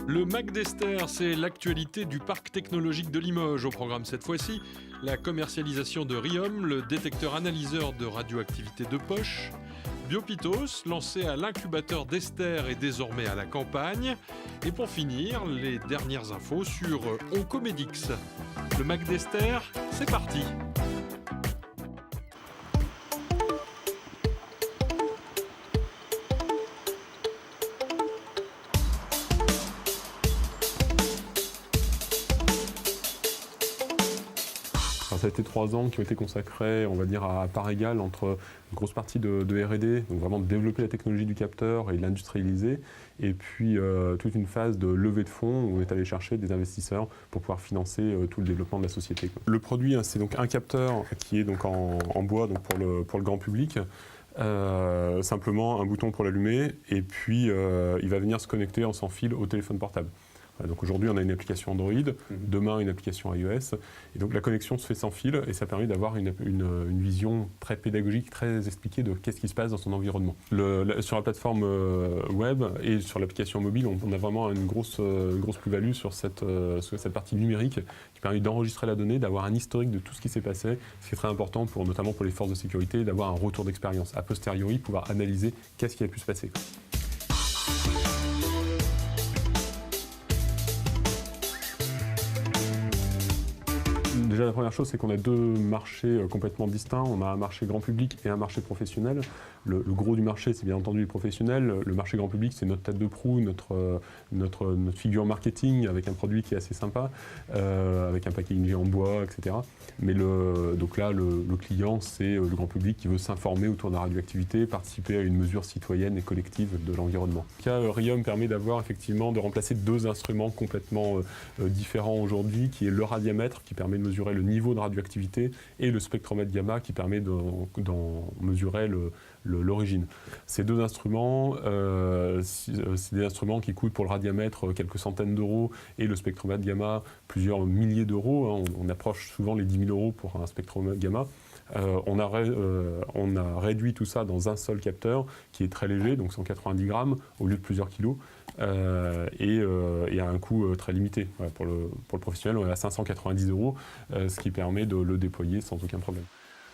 Le Mac d'Esther, c'est l'actualité du parc technologique de Limoges. Au programme cette fois-ci, la commercialisation de Riom, le détecteur analyseur de radioactivité de poche. Biopitos, lancé à l'incubateur d'Esther et désormais à la campagne. Et pour finir, les dernières infos sur Oncomedix. Le Mac d'Esther, c'est parti. Ça a été 3 ans qui ont été consacrés, on va dire, à part égale entre une grosse partie de R&D, donc vraiment de développer la technologie du capteur et de l'industrialiser, et puis toute une phase de levée de fonds où on est allé chercher des investisseurs pour pouvoir financer tout le développement de la société. Le produit, c'est donc un capteur qui est donc en bois donc pour le grand public. Simplement un bouton pour l'allumer, et puis il va venir se connecter en sans fil au téléphone portable. Donc aujourd'hui, on a une application Android, demain une application iOS, et donc la connexion se fait sans fil, et ça permet d'avoir une vision très pédagogique, très expliquée de qu'est-ce qui se passe dans son environnement. Sur la plateforme web et sur l'application mobile, on a vraiment une grosse plus-value sur cette partie numérique qui permet d'enregistrer la donnée, d'avoir un historique de tout ce qui s'est passé, ce qui est très important, notamment pour les forces de sécurité, d'avoir un retour d'expérience, a posteriori, pouvoir analyser qu'est-ce qui a pu se passer. Déjà, la première chose, c'est qu'on a 2 marchés complètement distincts. On a un marché grand public et un marché professionnel. Le gros du marché, c'est bien entendu les professionnels. Le marché grand public, c'est notre tête de proue, notre figure marketing avec un produit qui est assez sympa, avec un packaging en bois, etc. Mais donc là, le client, c'est le grand public qui veut s'informer autour de la radioactivité, participer à une mesure citoyenne et collective de l'environnement. Riom permet de remplacer 2 instruments complètement différents aujourd'hui, qui est le radiamètre, qui permet de mesurer le niveau de radioactivité, et le spectromètre gamma qui permet d'en mesurer l'origine. Ces 2 instruments, c'est des instruments qui coûtent pour le radiamètre quelques centaines d'euros et le spectromètre gamma plusieurs milliers d'euros. On approche souvent les 10 000 euros pour un spectromètre gamma. On a réduit tout ça dans un seul capteur qui est très léger, donc 190 grammes au lieu de plusieurs kilos, et à un coût très limité. Voilà, pour le professionnel, on est à 590 euros, ce qui permet de le déployer sans aucun problème.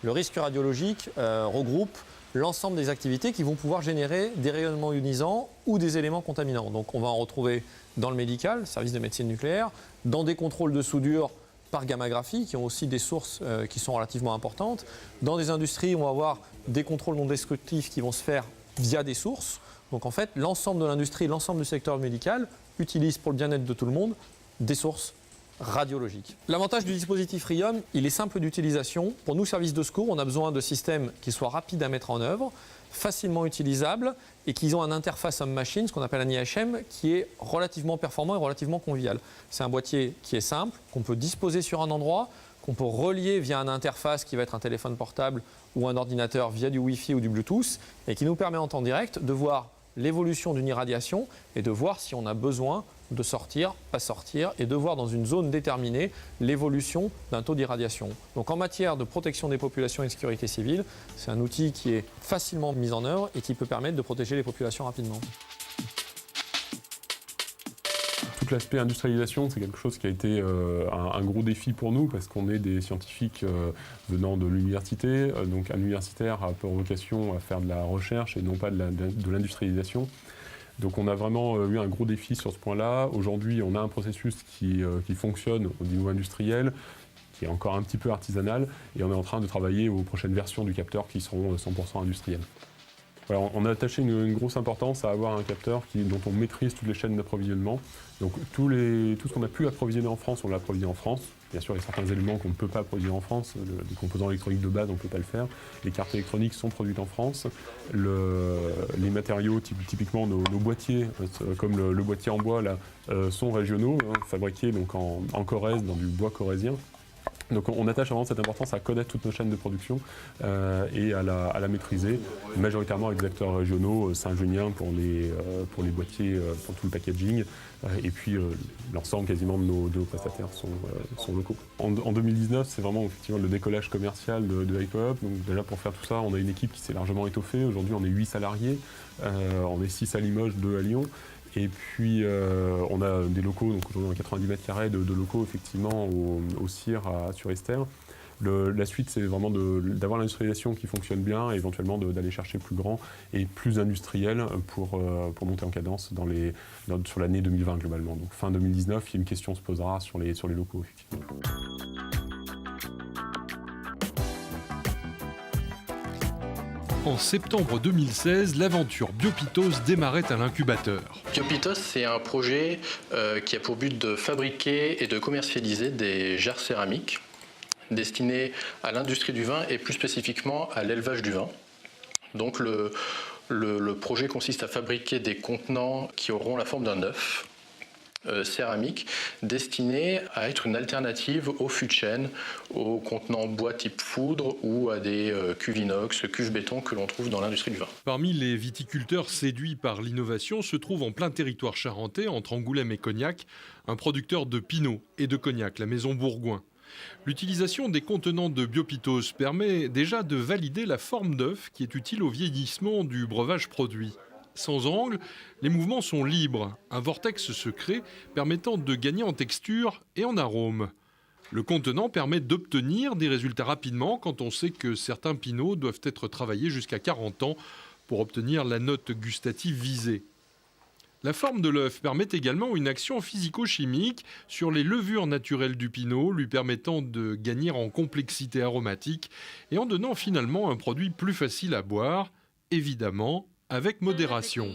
Le risque radiologique regroupe l'ensemble des activités qui vont pouvoir générer des rayonnements ionisants ou des éléments contaminants. Donc on va en retrouver dans le médical, service de médecine nucléaire, dans des contrôles de soudure par gammagraphie, qui ont aussi des sources qui sont relativement importantes. Dans des industries, on va avoir des contrôles non destructifs qui vont se faire via des sources. Donc en fait, l'ensemble de l'industrie, l'ensemble du secteur médical utilise pour le bien-être de tout le monde des sources radiologiques. L'avantage du dispositif Riom, il est simple d'utilisation. Pour nous, services de secours, on a besoin de systèmes qui soient rapides à mettre en œuvre, facilement utilisables et qui ont un interface homme-machine, ce qu'on appelle un IHM, qui est relativement performant et relativement convivial. C'est un boîtier qui est simple, qu'on peut disposer sur un endroit, qu'on peut relier via une interface qui va être un téléphone portable ou un ordinateur via du Wi-Fi ou du Bluetooth, et qui nous permet en temps direct de voir l'évolution d'une irradiation et de voir si on a besoin de sortir, pas sortir, et de voir dans une zone déterminée l'évolution d'un taux d'irradiation. Donc en matière de protection des populations et de sécurité civile, c'est un outil qui est facilement mis en œuvre et qui peut permettre de protéger les populations rapidement. Tout l'aspect industrialisation, c'est quelque chose qui a été un gros défi pour nous, parce qu'on est des scientifiques venant de l'université. Donc un universitaire a pour vocation à faire de la recherche et non pas de l'industrialisation. Donc on a vraiment eu un gros défi sur ce point-là. Aujourd'hui, on a un processus qui fonctionne au niveau industriel, qui est encore un petit peu artisanal, et on est en train de travailler aux prochaines versions du capteur qui seront 100% industrielles. Voilà, on a attaché une grosse importance à avoir un capteur dont on maîtrise toutes les chaînes d'approvisionnement. Donc tout ce qu'on a pu approvisionner en France, on l'a approvisionné en France. Bien sûr, il y a certains éléments qu'on ne peut pas approvisionner en France. Les composants électroniques de base, on ne peut pas le faire. Les cartes électroniques sont produites en France. Les matériaux, typiquement nos boîtiers, comme le boîtier en bois, là, sont régionaux, fabriqués donc en Corrèze, dans du bois corrézien. Donc on attache vraiment cette importance à connaître toutes nos chaînes de production et à la maîtriser, majoritairement avec des acteurs régionaux, Saint-Junien pour les boîtiers, pour tout le packaging, et puis l'ensemble quasiment de nos prestataires sont locaux. En 2019, c'est vraiment effectivement le décollage commercial de HypoHub. Donc déjà pour faire tout ça, on a une équipe qui s'est largement étoffée. Aujourd'hui, on est 8 salariés, on est 6 à Limoges, 2 à Lyon. Et puis, on a des locaux, donc aujourd'hui on a 90 mètres carrés de locaux effectivement au CIR à Sur-Esther. La suite, c'est vraiment d'avoir l'industrialisation qui fonctionne bien et éventuellement d'aller chercher plus grand et plus industriel pour monter en cadence sur l'année 2020 globalement. Donc fin 2019, une question se posera sur les locaux, effectivement. En septembre 2016, l'aventure Biopitos démarrait à l'incubateur. Biopitos, c'est un projet qui a pour but de fabriquer et de commercialiser des jarres céramiques destinés à l'industrie du vin et plus spécifiquement à l'élevage du vin. Donc le projet consiste à fabriquer des contenants qui auront la forme d'un œuf céramique destiné à être une alternative aux fûts de chêne, aux contenants bois type foudre ou à des cuves inox, cuves béton que l'on trouve dans l'industrie du vin. Parmi les viticulteurs séduits par l'innovation se trouve en plein territoire charentais, entre Angoulême et Cognac, un producteur de pinot et de cognac, la maison Bourgoin. L'utilisation des contenants de Biopitos permet déjà de valider la forme d'œuf qui est utile au vieillissement du breuvage produit. Sans angle, les mouvements sont libres. Un vortex se crée permettant de gagner en texture et en arôme. Le contenant permet d'obtenir des résultats rapidement quand on sait que certains pinots doivent être travaillés jusqu'à 40 ans pour obtenir la note gustative visée. La forme de l'œuf permet également une action physico-chimique sur les levures naturelles du pinot, lui permettant de gagner en complexité aromatique et en donnant finalement un produit plus facile à boire, évidemment avec modération.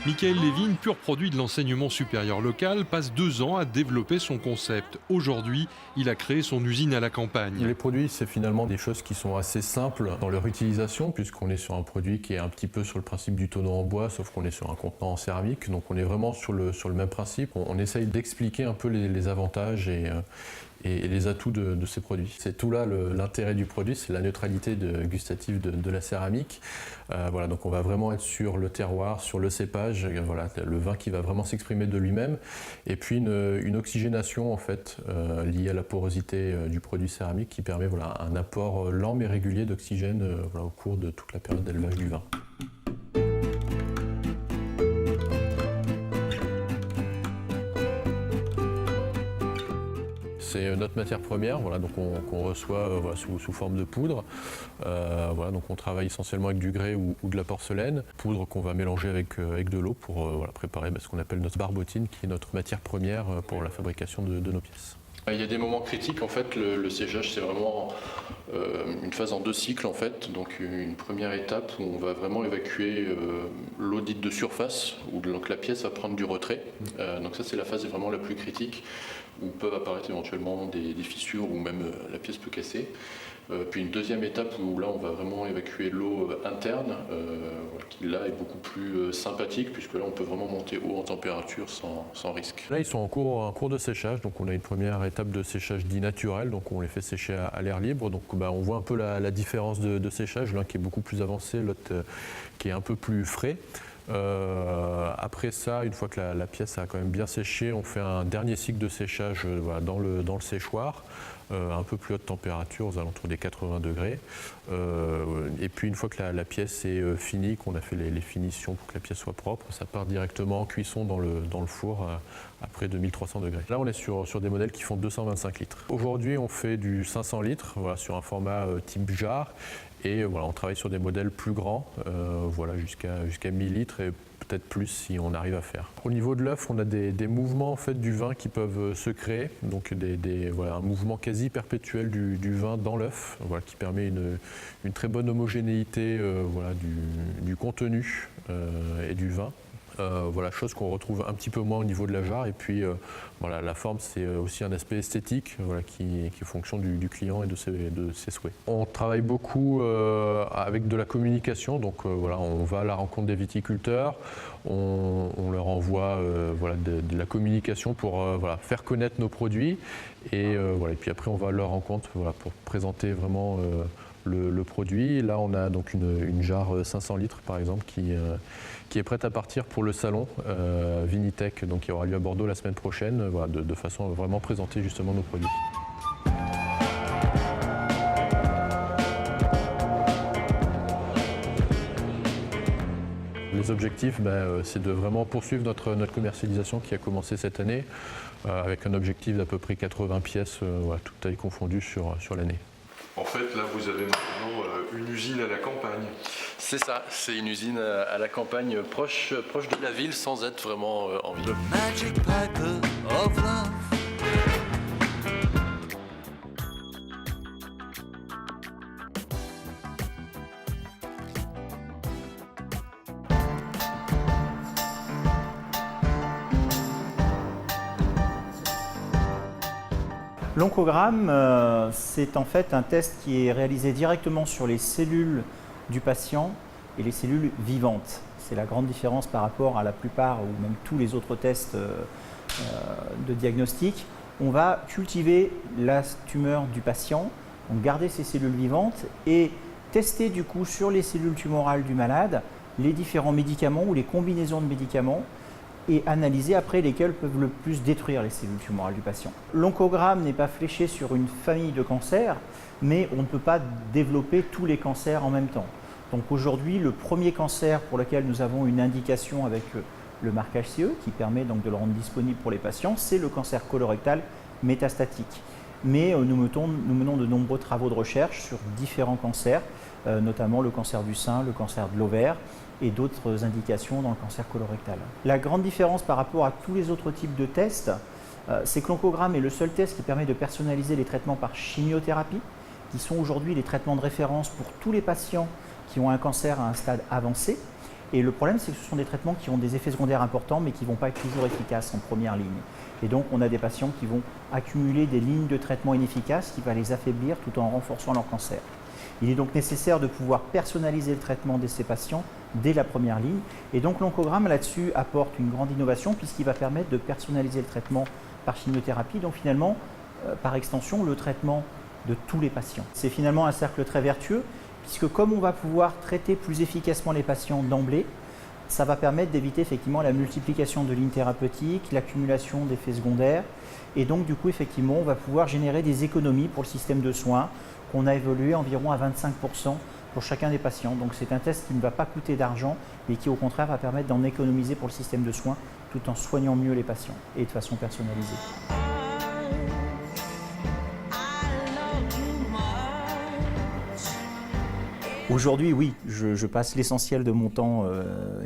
Michael Lévin, pur produit de l'enseignement supérieur local, passe 2 ans à développer son concept. Aujourd'hui, il a créé son usine à la campagne. Les produits, c'est finalement des choses qui sont assez simples dans leur utilisation, puisqu'on est sur un produit qui est un petit peu sur le principe du tonneau en bois, sauf qu'on est sur un contenant en céramique. Donc on est vraiment sur le même principe. On essaye d'expliquer un peu les avantages et les atouts de ces produits. C'est tout là l'intérêt du produit, c'est la neutralité gustative de la céramique. Voilà, donc on va vraiment être sur le terroir, sur le cépage, voilà, le vin qui va vraiment s'exprimer de lui-même, et puis une oxygénation en fait liée à la porosité du produit céramique qui permet voilà, un apport lent mais régulier d'oxygène voilà, au cours de toute la période d'élevage du vin. C'est notre matière première, voilà, donc qu'on reçoit voilà, sous forme de poudre. Voilà, donc on travaille essentiellement avec du grès ou de la porcelaine, poudre qu'on va mélanger avec de l'eau pour voilà, préparer ce qu'on appelle notre barbotine, qui est notre matière première pour la fabrication de nos pièces. Il y a des moments critiques, en fait, le séchage c'est vraiment une phase en 2 cycles en fait, donc une première étape où on va vraiment évacuer l'eau dite de surface, où donc la pièce va prendre du retrait, donc ça c'est la phase vraiment la plus critique, où peuvent apparaître éventuellement des fissures ou même la pièce peut casser. Puis une deuxième étape où là on va vraiment évacuer l'eau interne, qui là est beaucoup plus sympathique puisque là on peut vraiment monter haut en température sans risque. Là ils sont en cours de séchage, donc on a une première étape de séchage dit naturel, donc on les fait sécher à l'air libre, donc on voit un peu la différence de séchage, l'un qui est beaucoup plus avancé, l'autre qui est un peu plus frais. Après ça, une fois que la pièce a quand même bien séché, on fait un dernier cycle de séchage voilà, dans le séchoir, un peu plus haute température, aux alentours des 80 degrés. Et puis une fois que la pièce est finie, qu'on a fait les finitions pour que la pièce soit propre, ça part directement en cuisson dans le four à près de 1300 degrés. Là, on est sur des modèles qui font 225 litres. Aujourd'hui, on fait du 500 litres voilà, sur un format type jarre. Et voilà, on travaille sur des modèles plus grands, voilà, jusqu'à 1000 litres et peut-être plus si on arrive à faire. Au niveau de l'œuf, on a des mouvements en fait, du vin qui peuvent se créer, donc voilà, un mouvement quasi perpétuel du vin dans l'œuf, voilà, qui permet une très bonne homogénéité voilà, du contenu et du vin. Voilà, chose qu'on retrouve un petit peu moins au niveau de la jarre. Et puis voilà, la forme, c'est aussi un aspect esthétique voilà, qui est fonction du client et de ses souhaits. On travaille beaucoup avec de la communication, donc voilà, on va à la rencontre des viticulteurs, on leur envoie voilà, de la communication pour voilà, faire connaître nos produits et, voilà, et puis après on va à leur rencontre voilà, pour présenter vraiment le produit. Là, on a donc une jarre 500 litres, par exemple, qui est prête à partir pour le salon Vinitech, donc qui aura lieu à Bordeaux la semaine prochaine, voilà, de façon à vraiment présenter justement nos produits. nos objectifs, c'est de vraiment poursuivre notre commercialisation qui a commencé cette année, avec un objectif d'à peu près 80 pièces, toutes tailles confondues sur l'année. En fait, là, vous avez maintenant une usine à la campagne. C'est ça, c'est une usine à la campagne proche de la ville sans être vraiment en ville. Magic Piper of Love. L'oncogramme, c'est en fait un test qui est réalisé directement sur les cellules du patient et les cellules vivantes. C'est la grande différence par rapport à la plupart ou même tous les autres tests de diagnostic. On va cultiver la tumeur du patient, donc garder ces cellules vivantes et tester du coup sur les cellules tumorales du malade les différents médicaments ou les combinaisons de médicaments et analyser après lesquels peuvent le plus détruire les cellules tumorales du patient. L'oncogramme n'est pas fléché sur une famille de cancers, mais on ne peut pas développer tous les cancers en même temps. Donc aujourd'hui, le premier cancer pour lequel nous avons une indication avec le marquage CE, qui permet donc de le rendre disponible pour les patients, c'est le cancer colorectal métastatique. Mais nous menons de nombreux travaux de recherche sur différents cancers, notamment le cancer du sein, le cancer de l'ovaire, et d'autres indications dans le cancer colorectal. La grande différence par rapport à tous les autres types de tests, c'est que l'oncogramme est le seul test qui permet de personnaliser les traitements par chimiothérapie, qui sont aujourd'hui les traitements de référence pour tous les patients qui ont un cancer à un stade avancé. Et le problème, c'est que ce sont des traitements qui ont des effets secondaires importants, mais qui ne vont pas être toujours efficaces en première ligne. Et donc, on a des patients qui vont accumuler des lignes de traitement inefficaces qui vont les affaiblir tout en renforçant leur cancer. Il est donc nécessaire de pouvoir personnaliser le traitement de ces patients dès la première ligne. Et donc l'oncogramme là-dessus apporte une grande innovation puisqu'il va permettre de personnaliser le traitement par chimiothérapie, donc finalement, par extension, le traitement de tous les patients. C'est finalement un cercle très vertueux puisque comme on va pouvoir traiter plus efficacement les patients d'emblée, ça va permettre d'éviter effectivement la multiplication de lignes thérapeutiques, l'accumulation d'effets secondaires et donc du coup effectivement on va pouvoir générer des économies pour le système de soins qu'on a évolué environ à 25% pour chacun des patients. Donc c'est un test qui ne va pas coûter d'argent mais qui au contraire va permettre d'en économiser pour le système de soins tout en soignant mieux les patients et de façon personnalisée. Aujourd'hui, oui, je passe l'essentiel de mon temps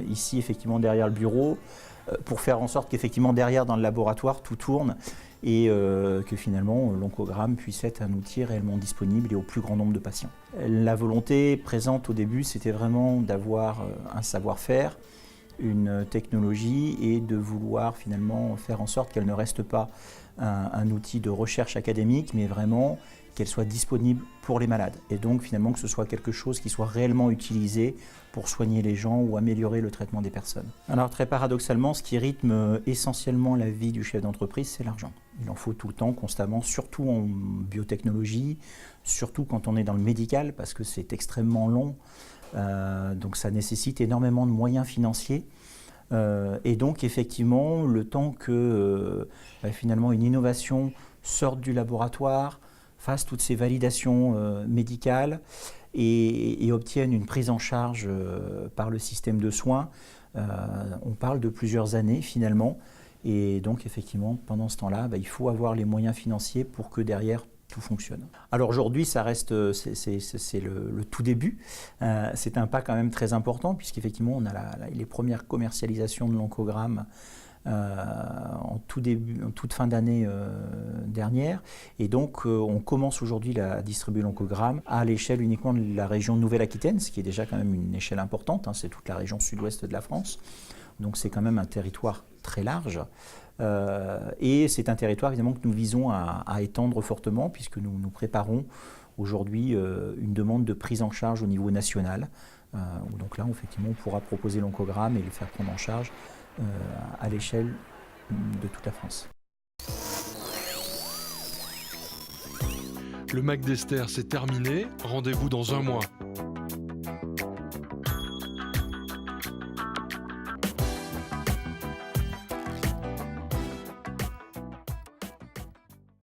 ici, effectivement, derrière le bureau, pour faire en sorte qu'effectivement, derrière, dans le laboratoire, tout tourne et que finalement, l'oncogramme puisse être un outil réellement disponible et au plus grand nombre de patients. La volonté présente au début, c'était vraiment d'avoir un savoir-faire, une technologie et de vouloir finalement faire en sorte qu'elle ne reste pas un outil de recherche académique, mais vraiment qu'elle soit disponible pour les malades. Et donc finalement que ce soit quelque chose qui soit réellement utilisé pour soigner les gens ou améliorer le traitement des personnes. Alors très paradoxalement, ce qui rythme essentiellement la vie du chef d'entreprise, c'est l'argent. Il en faut tout le temps, constamment, surtout en biotechnologie, surtout quand on est dans le médical, parce que c'est extrêmement long. Donc ça nécessite énormément de moyens financiers. Et donc effectivement, le temps que finalement une innovation sorte du laboratoire, fasse toutes ces validations médicales et obtiennent une prise en charge par le système de soins, on parle de plusieurs années finalement. Et donc effectivement, pendant ce temps-là, il faut avoir les moyens financiers pour que derrière tout fonctionne. Alors aujourd'hui, ça reste, c'est le tout début. C'est un pas quand même très important puisqu'effectivement, on a les premières commercialisations de l'oncogramme en toute fin d'année dernière. Et donc, on commence aujourd'hui à distribuer l'oncogramme à l'échelle uniquement de la région Nouvelle-Aquitaine, ce qui est déjà quand même une échelle importante. C'est toute la région sud-ouest de la France. Donc, c'est quand même un territoire très large. Et c'est un territoire évidemment que nous visons à étendre fortement puisque nous préparons aujourd'hui une demande de prise en charge au niveau national. Donc là, effectivement, on pourra proposer l'oncogramme et le faire prendre en charge à l'échelle de toute la France. Le Mac d'Esther, c'est terminé. Rendez-vous dans un mois.